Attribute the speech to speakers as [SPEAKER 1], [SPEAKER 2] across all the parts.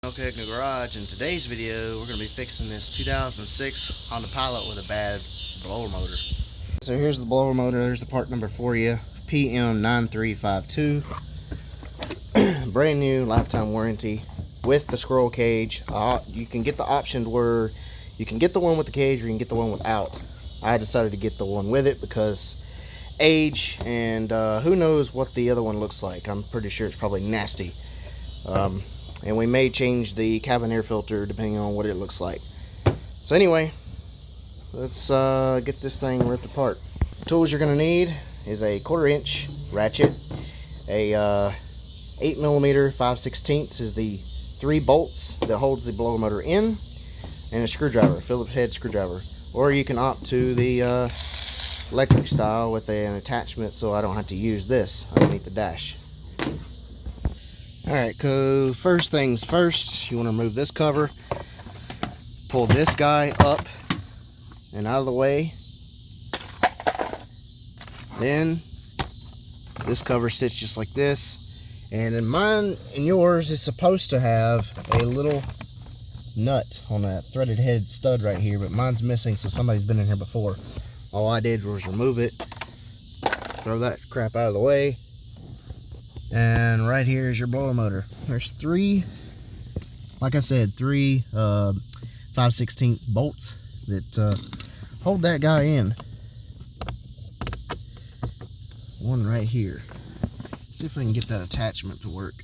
[SPEAKER 1] Okay, in the garage. In today's video, we're going to be fixing this 2006 Honda Pilot with a bad blower motor. So here's the blower motor. There's the part number for you, PM9352. Brand new, lifetime warranty with the scroll cage. You can get the option where you can get the one with the cage or you can get the one without. I decided to get the one with it because age and who knows what the other one looks like. I'm pretty sure it's probably nasty. And we may change the cabin air filter depending on what it looks like. So anyway, let's get this thing ripped apart. The tools you're going to need is a 1/4 inch ratchet, a 8mm 5/16 is the 3 bolts that holds the blower motor in, and a screwdriver, Phillips head screwdriver. Or you can opt to the electric style with an attachment so I don't have to use this underneath the dash. Alright, so first things first, you want to remove this cover, pull this guy up and out of the way. Then this cover sits just like this, and in mine and yours is supposed to have a little nut on that threaded head stud right here, but mine's missing, so somebody's been in here before. All I did was remove it, throw that crap out of the way. And right here is your blower motor. There's 3, like I said, 3 5/16 bolts that hold that guy in. One right here. See if I can get that attachment to work.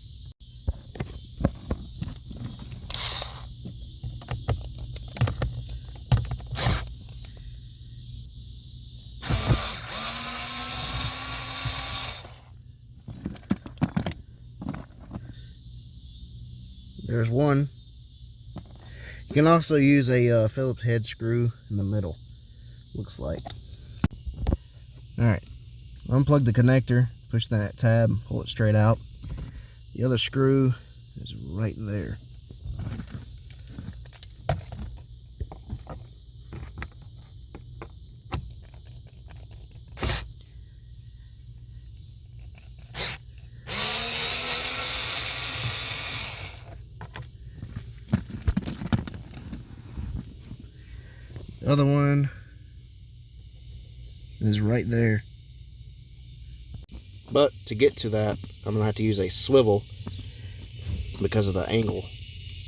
[SPEAKER 1] There's one. You can also use a Phillips head screw in the middle, looks like. Alright, unplug the connector, push that tab, pull it straight out. The other screw is right there. The other one is right there. But to get to that, I'm going to have to use a swivel because of the angle.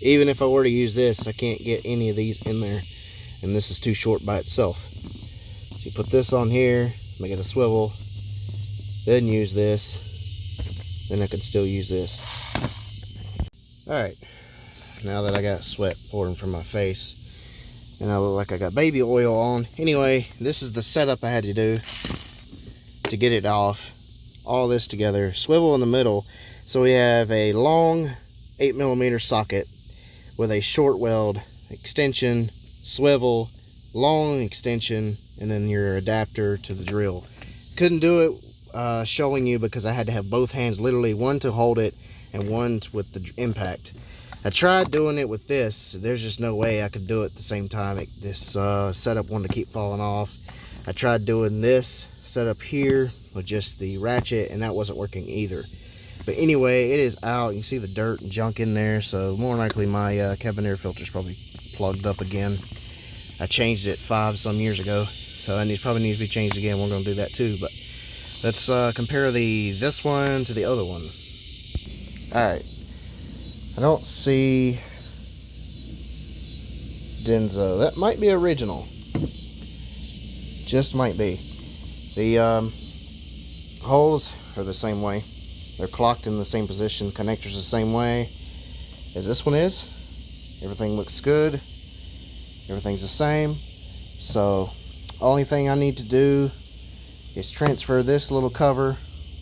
[SPEAKER 1] Even if I were to use this, I can't get any of these in there, and this is too short by itself. So you put this on here, make it a swivel, then use this, then I can still use this. Alright, now that I got sweat pouring from my face, and I look like I got baby oil on. Anyway, this is the setup I had to do to get it off. All this together. Swivel in the middle. So we have a long 8mm socket with a short weld extension, swivel, long extension, and then your adapter to the drill. Couldn't do it showing you because I had to have both hands, literally one to hold it and one with the impact. I tried doing it with this. There's just no way I could do it at the same time. This setup wanted to keep falling off. I tried doing this setup here with just the ratchet, and that wasn't working either. But anyway, it is out. You can see the dirt and junk in there, so more than likely my cabin air filter is probably plugged up again. I changed it 5-some years ago, so it probably needs to be changed again. We're going to do that too. But let's compare this one to the other one. Alright. I don't see Denso. That might be original. Just might be. The holes are the same way. They're clocked in the same position. Connectors the same way as this one is. Everything looks good. Everything's the same. So, only thing I need to do is transfer this little cover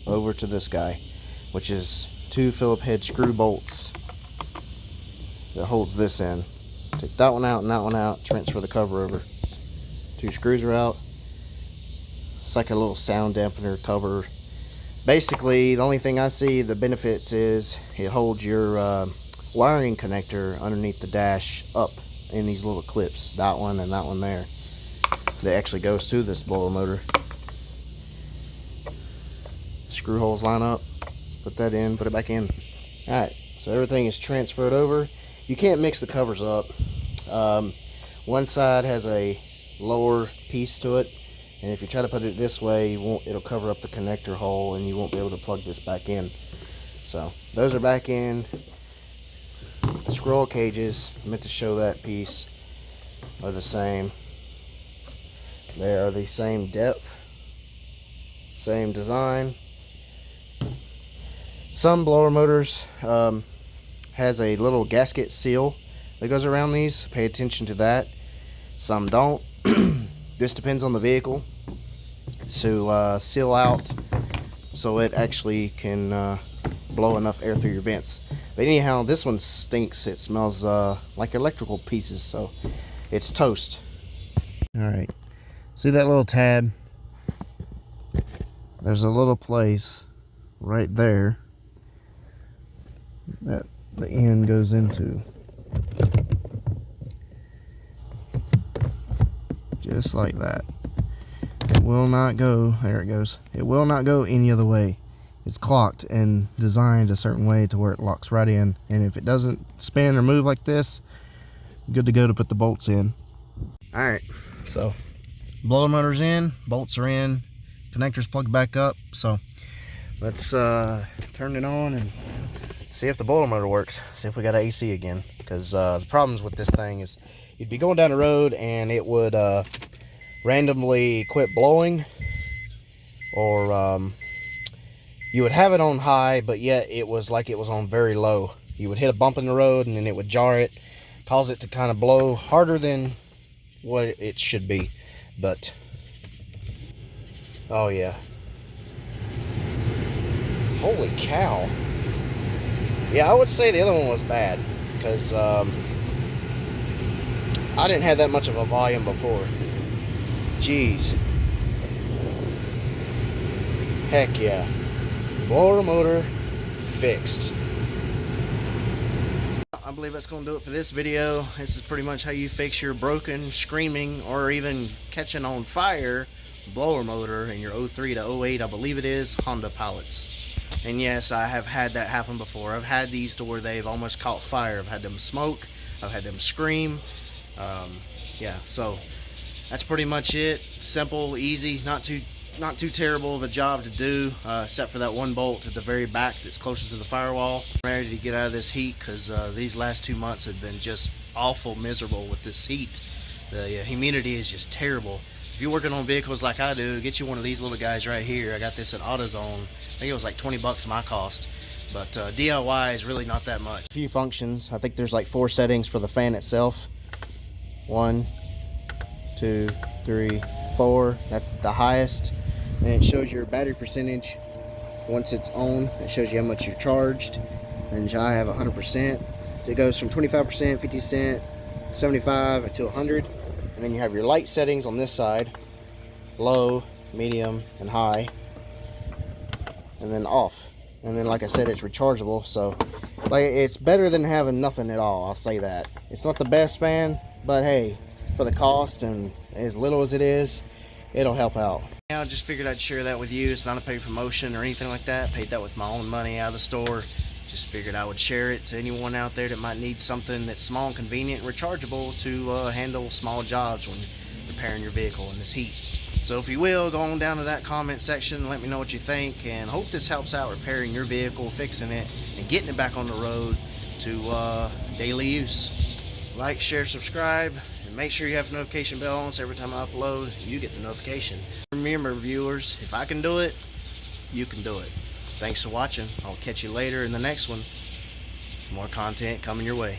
[SPEAKER 1] over to this guy, which is 2 Phillips head screw bolts that holds this in. Take that one out and that one out, transfer the cover over. 2 screws are out. It's like a little sound dampener cover. Basically, the only thing I see the benefits is it holds your wiring connector underneath the dash up in these little clips. That one and that one there. That actually goes to this blower motor. Screw holes line up. Put that in, put it back in. Alright, so everything is transferred over. you can't mix the covers up. One side has a lower piece to it, and if you try to put it this way, it'll cover up the connector hole and you won't be able to plug this back in. So those are back in. The scroll cages, I meant to show that piece, are the same. They are the same depth, same design. Some blower motors has a little gasket seal that goes around these. Pay attention to that. Some don't. This depends on the vehicle to seal out so it actually can blow enough air through your vents. But anyhow, this one stinks. It smells like electrical pieces, so it's toast. Alright, see that little tab? There's a little place right there that the end goes into. Just like that. It will not go, there it goes. It will not go any other way. It's clocked and designed a certain way to where it locks right in. And if it doesn't spin or move like this, good to go to put the bolts in. Alright, so blower motor's in, bolts are in, connectors plugged back up. So let's turn it on and see if the blower motor works. See if we got AC again. Because the problems with this thing is you'd be going down the road and it would randomly quit blowing, or you would have it on high, but yet it was like it was on very low. You would hit a bump in the road and then it would jar it, cause it to kind of blow harder than what it should be. But oh yeah, holy cow. Yeah, I would say the other one was bad because I didn't have that much of a volume before. Jeez. Heck yeah. Blower motor fixed. I believe that's going to do it for this video. This is pretty much how you fix your broken, screaming, or even catching on fire blower motor in your 03 to 08, I believe it is, Honda Pilots. And yes, I have had that happen before. I've had these to where they've almost caught fire. I've had them smoke. I've had them scream. Yeah, so that's pretty much it. Simple, easy, not too terrible of a job to do, except for that one bolt at the very back that's closest to the firewall. I'm ready to get out of this heat because these last 2 months have been just awful miserable with this heat. The humidity is just terrible. If you're working on vehicles like I do, get you one of these little guys right here. I got this at AutoZone. I think it was like 20 bucks my cost. But DIY is really not that much. A few functions. I think there's like 4 settings for the fan itself. 1, 2, 3, 4. That's the highest. And it shows your battery percentage once it's on. It shows you how much you're charged. And I have 100%. So it goes from 25%, 50%, 75 to 100. And then you have your light settings on this side: low, medium, and high. And then off. And then, like I said, it's rechargeable. So like, it's better than having nothing at all, I'll say that. It's not the best fan, but hey, for the cost and as little as it is, it'll help out. I just figured I'd share that with you. It's not a paid promotion or anything like that. Paid that with my own money out of the store. Just figured I would share it to anyone out there that might need something that's small and convenient and rechargeable to handle small jobs when repairing your vehicle in this heat. So if you will, go on down to that comment section and let me know what you think, and hope this helps out repairing your vehicle, fixing it, and getting it back on the road to daily use. Like, share, subscribe, and make sure you have the notification bell on so every time I upload, you get the notification. Remember, viewers, if I can do it, you can do it. Thanks for watching. I'll catch you later in the next one. More content coming your way.